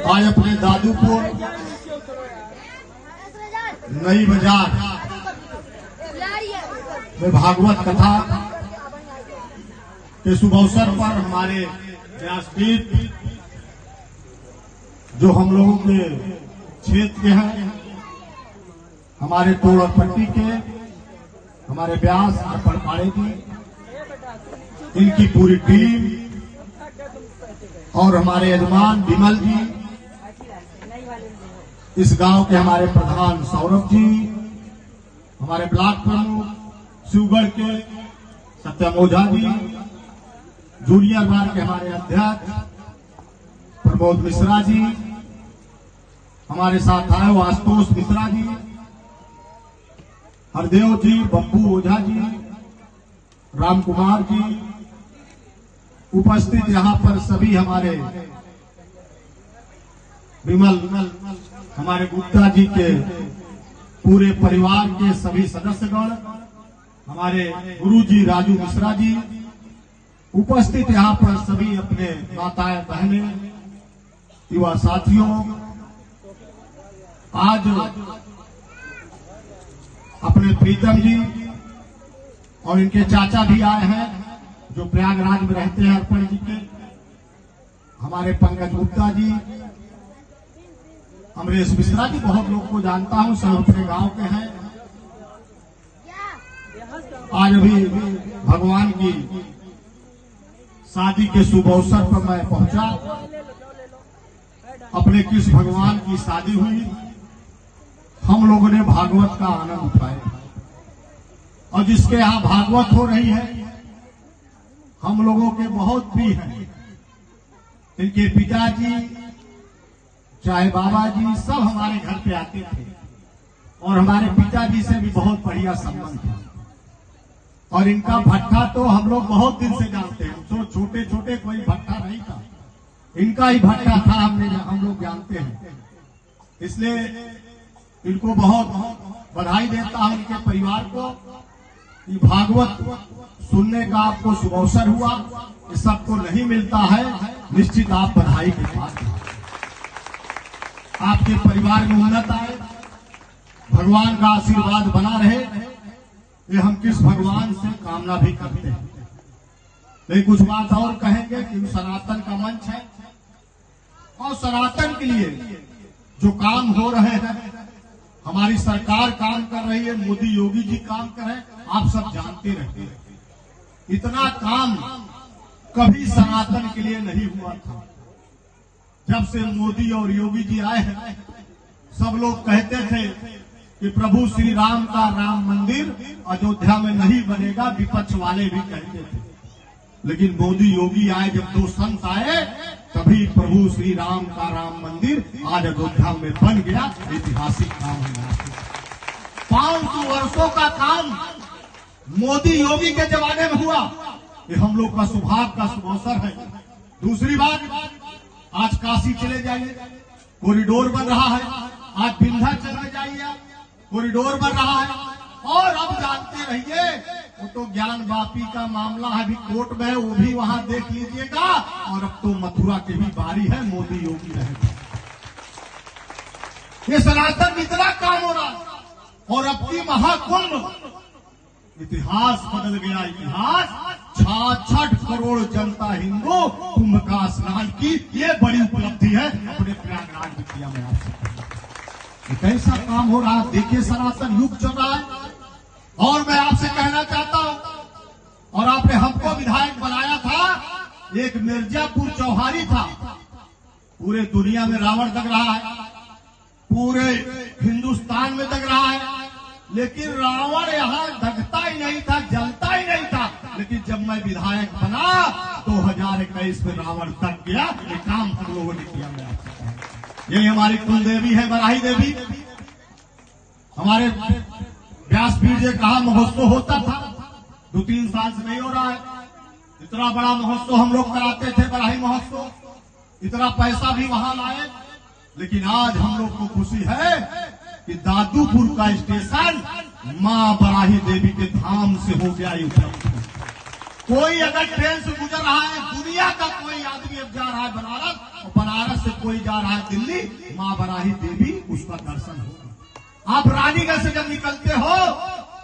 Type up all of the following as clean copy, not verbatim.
आज अपने दादूपुर नई बाजार में भागवत कथा के शुभ अवसर पर हमारे व्यासपीठ जो हम लोगों के क्षेत्र के हैं, हमारे तोड़ और पट्टी के हमारे व्यास अर्पण पाड़े जी, इनकी पूरी टीम और हमारे यजमान विमल जी, इस गांव के हमारे प्रधान सौरभ जी, हमारे ब्लॉक प्रमुख शिवगढ़ के सत्यम ओझा जी, जूनियर बार के हमारे अध्यक्ष प्रमोद मिश्रा जी, हमारे साथ आए हुए आशुतोष मिश्रा जी, हरदेव जी, बब्बू ओझा जी, राम कुमार जी, उपस्थित यहाँ पर सभी हमारे विमल हमारे गुप्ता जी के पूरे परिवार के सभी सदस्यगण, हमारे गुरु जी राजू मिश्रा जी, उपस्थित यहाँ पर सभी अपने माताएं बहनें युवा साथियों, आज अपने प्रीतम जी और इनके चाचा भी आए हैं जो प्रयागराज में रहते हैं, अर्पण जी के, हमारे पंकज गुप्ता जी, अमरेश मिश्रा जी, बहुत लोग को जानता हूं, सब अपने गांव के हैं। आज अभी भगवान की शादी के शुभ अवसर पर मैं पहुंचा। अपने कृष्ण भगवान की शादी हुई, हम लोगों ने भागवत का आनंद उठाया और जिसके यहाँ भागवत हो रही है हम लोगों के बहुत प्रिय हैं। इनके पिताजी चाहे बाबा जी सब हमारे घर पे आते थे और हमारे पिताजी से भी बहुत बढ़िया संबंध है और इनका भट्ठा तो हम लोग बहुत दिन से जानते हैं। तो छोटे छोटे कोई भट्ठा नहीं था, इनका ही भट्ठा था, हम लोग जानते हैं। इसलिए इनको बहुत बधाई देता हूं, इनके परिवार को। ये भागवत सुनने का आपको शुभ अवसर हुआ, ये सबको नहीं मिलता है, निश्चित आप बधाई के पात्र। आपके परिवार में उन्नत आए, भगवान का आशीर्वाद बना रहे, ये हम किस भगवान से कामना भी करते हैं। लेकिन कुछ बात और कहेंगे कि सनातन का मंच है और सनातन के लिए जो काम हो रहे हैं, हमारी सरकार काम कर रही है, मोदी योगी जी काम कर रहे हैं, आप सब जानते रहते हैं। इतना काम कभी सनातन के लिए नहीं हुआ था। जब से मोदी और योगी जी आए हैं, सब लोग कहते थे कि प्रभु श्री राम का राम मंदिर अयोध्या में नहीं बनेगा, विपक्ष वाले भी कहते थे। लेकिन मोदी योगी आए, जब दो संत आए, तभी प्रभु श्री राम का राम मंदिर आज अयोध्या में बन गया। ऐतिहासिक काम है। 500 वर्षों का काम मोदी योगी के जमाने में हुआ। ये हम लोग का सौभाग्य का शुभ अवसर है। दूसरी बात, आज काशी चले जाइए, कॉरिडोर बन रहा है। आज विंध्याचल में जाइए, कॉरिडोर बन रहा है। और अब जानते रहिए, वो तो ज्ञान वापी का मामला है, अभी कोर्ट में है, वो भी वहां देख लीजिएगा। और अब तो मथुरा की भी बारी है, मोदी योगी रहेगा। ये सनातन में इतना काम हो रहा और अब की महाकुंभ, इतिहास बदल गया। इतिहास 66 करोड़ जनता हिंदू कुंभ का स्नान की, ये बड़ी उपलब्धि है अपने प्रयागराज में किया। मैं आपसे कैसा काम हो रहा है, देखिए सनातन युग चल रहा है। और मैं आपसे कहना चाहता हूं, और आपने हमको विधायक बनाया था, एक मिर्जापुर चौहारी था, पूरे दुनिया में रावण दग रहा है, पूरे हिंदुस्तान में दग रहा है, लेकिन रावण यहाँ दगता ही नहीं था, जलता ही नहीं था। लेकिन जब मैं विधायक बना 2021 में रावण दग गया। ये काम हम लोगों ने किया। मैं आपसे कहूं, यही हमारी कुल देवी है, बराही देवी। हमारे व्यासपीठ जी कहा महोत्सव होता था, 2-3 साल से नहीं हो रहा है। इतना बड़ा महोत्सव हम लोग कराते थे, बराही महोत्सव, इतना पैसा भी वहां लाए। लेकिन आज हम लोग को खुशी है कि दादूपुर का स्टेशन मां बराही देवी के धाम से हो गया। कोई अगर ट्रेन से गुजर रहा है, दुनिया का कोई आदमी अब जा रहा है बनारस, और बनारस से से कोई जा रहा है दिल्ली, माँ बराही देवी उसका दर्शन होगा। आप रानीगंज से जब निकलते हो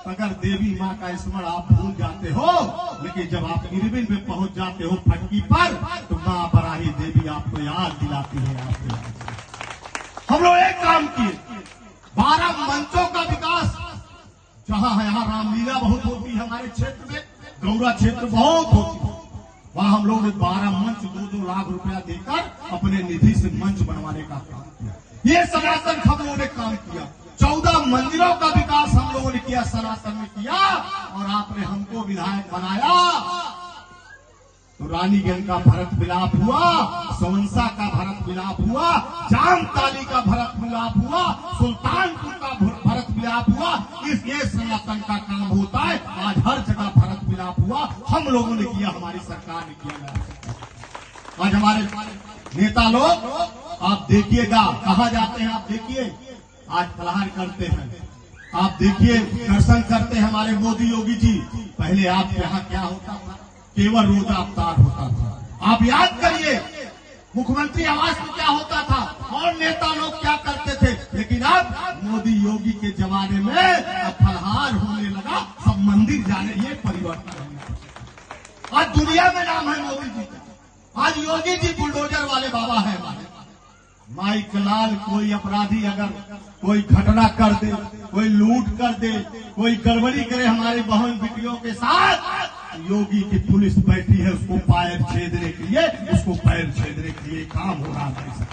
अगर देवी माँ का स्मरण आप भूल जाते हो, लेकिन जब आप निर्विन में पहुंच जाते हो फटकी पर, तो माँ बराही देवी आपको याद दिलाती है। आपको याद हम लोग एक काम किए, 12 मंचों का विकास जहां है, यहाँ रामलीला बहुत होती है हमारे क्षेत्र में, गौरा क्षेत्र बहुत होती है, वहां हम लोगों ने 12 मंच 2-2 लाख रुपया देकर अपने निधि से मंच बनवाने का काम किया। ये सनातन हम लोगों ने काम किया। 14 मंदिरों का विकास हम लोगों ने किया, सनातन में किया, और आपने हमको विधायक बनाया। तो रानीगंज का भरत मिलाप हुआ, सवंसा का भरत मिलाप हुआ, जामताली का भरत मिलाप हुआ, सुल्तानपुर का भरत मिलाप हुआ। ये सनातन का काम होता है। आज हर जगह भरत मिलाप हुआ, हम लोगों ने किया, हमारी सरकार ने किया। आज हमारे नेता लोग आप देखिएगा कहा जाते हैं, आप देखिए आज फलाहार करते हैं, आप देखिए दर्शन करते हैं हमारे मोदी योगी जी। पहले आपके यहाँ क्या होता था? केवल रोजा अवतार होता था। आप याद करिए मुख्यमंत्री आवास में क्या होता था और नेता लोग क्या करते थे, लेकिन अब मोदी योगी के जमाने में अब फलाहार होने लगा, सब मंदिर जाने, ये परिवर्तन है। आज दुनिया में नाम है मोदी जी का। आज योगी जी बुलडोजर वाले बाबा है हमारे। माइक लाल कोई अपराधी अगर कोई घटना कर दे, कोई लूट कर दे, कोई गड़बड़ी करे हमारे बहन बेटियों के साथ, योगी की पुलिस बैठी है उसको पैर छेदने के लिए, उसको पैर छेदने के लिए काम हो रहा है।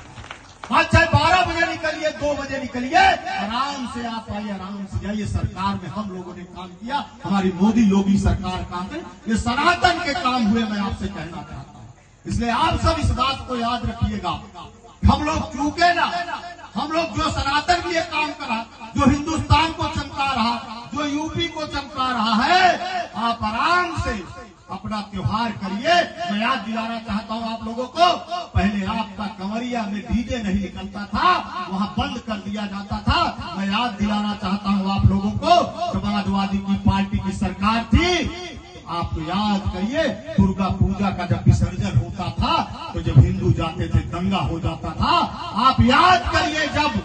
आज चाहे 12 बजे निकलिए, 2 बजे निकलिए, आराम से आप आइए, आराम से जाइए। सरकार में हम लोगों ने काम किया, हमारी मोदी योगी सरकार काम करे, ये सनातन के काम हुए, मैं आपसे कहना चाहता हूँ। इसलिए आप सब इस बात को याद रखिएगा, हम लोग चूके ना, हम लोग जो सनातन के लिए काम करा, जो हिंदुस्तान को चमका रहा, जो यूपी को चमका रहा है, आप आराम से अपना त्योहार करिए। मैं याद दिलाना चाहता हूँ आप लोगों को, पहले आपका कंवरिया में डीजे नहीं निकलता था, वहाँ बंद कर दिया जाता था। मैं याद दिलाना चाहता हूँ आप लोगों को, समाजवादी की पार्टी की सरकार थी, आप याद करिए दुर्गा पूजा का जब विसर्जन होता था तो जब हिंदू जाते थे दंगा हो जाता था। आप याद करिए जब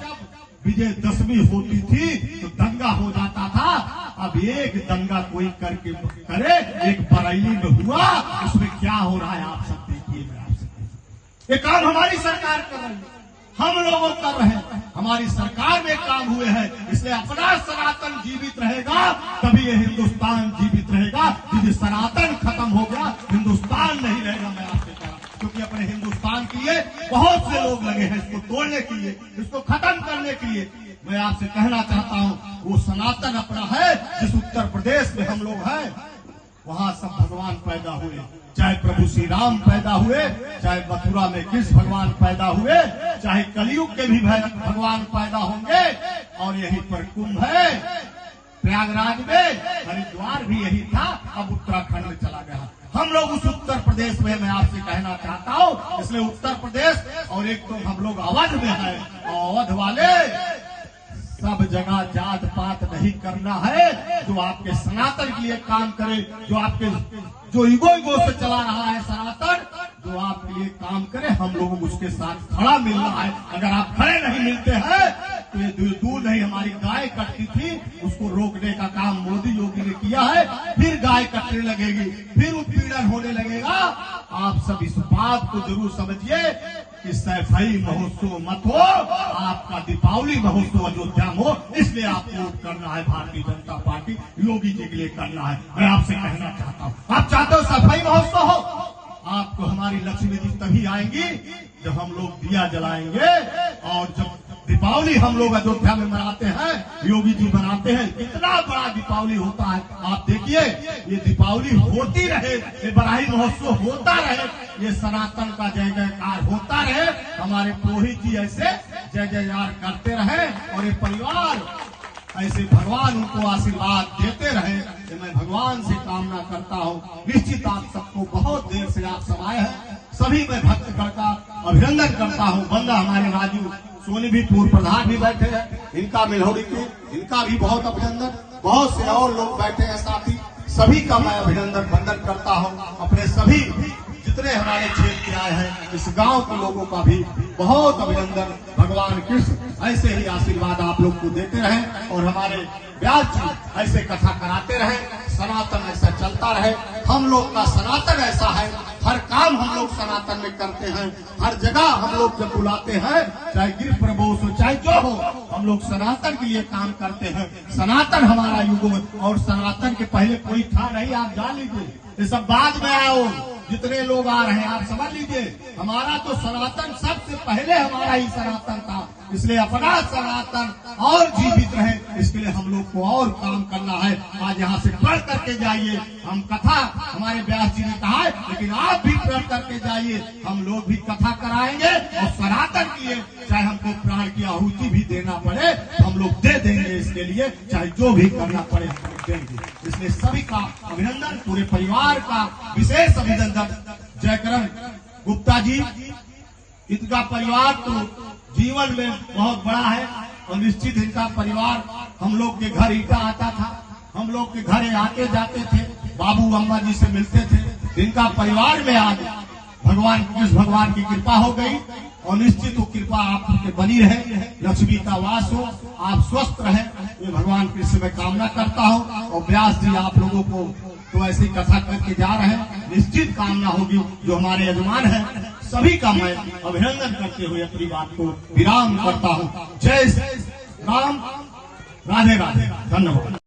विजयदशमी होती थी तो दंगा हो जाता था। अब एक दंगा कोई करके करे, एक बरेली में हुआ, उसमें क्या हो रहा है आप सब देखिए। मैं आपसे ये काम हमारी सरकार कर रही है, हम लोगों कर रहे हैं, हमारी सरकार में काम हुए हैं। इसलिए अपना सनातन जीवित रहेगा तभी ये हिंदुस्तान जीवित रहेगा। यदि सनातन खत्म हो गया हिंदुस्तान नहीं रहेगा। मैं आपसे कह रहा हूं, क्योंकि अपने हिंदुस्तान के लिए बहुत से लोग लगे हैं, इसको तोड़ने के लिए, इसको खत्म करने के लिए। मैं आपसे कहना चाहता हूं, वो सनातन अपना है। जिस उत्तर प्रदेश में हम लोग हैं वहां सब भगवान पैदा हुए, चाहे प्रभु श्री राम पैदा हुए, चाहे मथुरा में कृष्ण भगवान पैदा हुए, चाहे कलयुग के भी भगवान पैदा होंगे। और यहीं पर कुंभ है प्रयागराज में, हरिद्वार भी यही था, अब उत्तराखंड में चला गया। हम लोग उस उत्तर प्रदेश में, मैं आपसे कहना चाहता हूँ, इसलिए उत्तर प्रदेश और एक तो हम लोग अवध में है, अवध वाले सब जगह जात पात नहीं करना है। जो आपके सनातन के लिए काम करे, जो आपके जो ईगो से चला रहा है सनातन, जो आपके लिए काम करे, हम लोगों को उसके साथ खड़ा मिलना है। अगर आप खड़े नहीं मिलते हैं तो ये दूर नहीं, हमारी गाय कटती थी उसको रोकने का काम मोदी योगी ने किया है, फिर गाय कटने लगेगी, फिर उत्पीड़न होने लगेगा। आप सब इस बात को जरूर समझिए कि सैफई महोत्सव मत हो, आपका दीपावली महोत्सव अयोध्या में हो। इसलिए आपको वोट करना है भारतीय जनता पार्टी योगी जी के लिए करना है। मैं आपसे कहना चाहता हूँ, आप चाहते हो सैफई महोत्सव हो, आपको हमारी लक्ष्मी जी तभी आएंगी जब हम लोग दिया जलाएंगे। और जब दीपावली हम लोग अयोध्या में मनाते हैं, योगी जी मनाते हैं, कितना बड़ा दीपावली होता है। आप देखिए ये दीपावली होती रहे, ये बराही महोत्सव होता रहे, ये सनातन का जय जयकार होता रहे, हमारे पुरोहित जी ऐसे जय जयकार करते रहे और ये परिवार ऐसे भगवान उनको आशीर्वाद देते रहे। मैं भगवान से कामना करता हूँ, निश्चित आप सबको बहुत देर से आप सब आए हैं, सभी मैं भक्त करता अभिनंदन करता हूँ। बंदा हमारे राजू सोनी भी पूर्व प्रधान भी बैठे हैं, इनका मिलौड़ी के, इनका भी बहुत अभिनंदन। बहुत से और लोग बैठे हैं साथी, सभी का मैं अभिनंदन वंदन करता हूँ। अपने सभी जितने हमारे क्षेत्र के आए हैं, इस गांव के लोगों का भी बहुत अभिनंदन। भगवान कृष्ण ऐसे ही आशीर्वाद आप लोग को देते रहे और हमारे व्यास जी ऐसे कथा कराते रहे, सनातन ऐसा चलता रहे। हम लोग का सनातन ऐसा है, हर काम हम लोग सनातन में करते हैं, हर जगह हम लोग जब बुलाते हैं, चाहे गिर प्रबोध हो चाहे जो हो, हम लोग सनातन के लिए काम करते हैं। सनातन हमारा युग और सनातन के पहले कोई था नहीं, आप जान लीजिए। ये सब बाद में आओ, जितने लोग आ रहे हैं आप समझ लीजिए, हमारा तो सनातन सबसे पहले हमारा ही सनातन था। इसलिए अपना सनातन और जीवित रहे, इसके लिए हम लोग को और काम करना है। आज यहाँ से पढ़ करके जाइए, हम कथा हमारे व्यास जी ने कहा है, लेकिन आप भी पढ़ करके जाइए, हम लोग भी कथा कराएंगे और सनातन के लिए चाहे हमको प्राण की आहुति भी देना पड़े हम लोग दे देंगे, इसके लिए चाहे जो भी करना पड़े हम देंगे। इसलिए सभी का अभिनंदन, पूरे परिवार का विशेष अभिनंदन। जयकरण गुप्ता जी, इनका परिवार तो जीवन में बहुत बड़ा है और निश्चित इनका परिवार हम लोग के घर ईटा आता था, हम लोग के घर आते जाते थे, बाबू अम्मा जी से मिलते थे। इनका परिवार में आज भगवान कृष्ण भगवान की कृपा हो गई और निश्चित वो कृपा आप पे बनी रहे, लक्ष्मी का वास हो, आप स्वस्थ रहे, ये भगवान कृष्ण में कामना करता हूँ। और व्यास जी आप लोगों को तो ऐसी कथा करके जा रहे हैं, निश्चित कामना होगी। जो हमारे यजमान है सभी का मैं अभिनंदन करते हुए अपनी बात को विराम करता हूँ। जय राम, राधे राधे, धन्यवाद।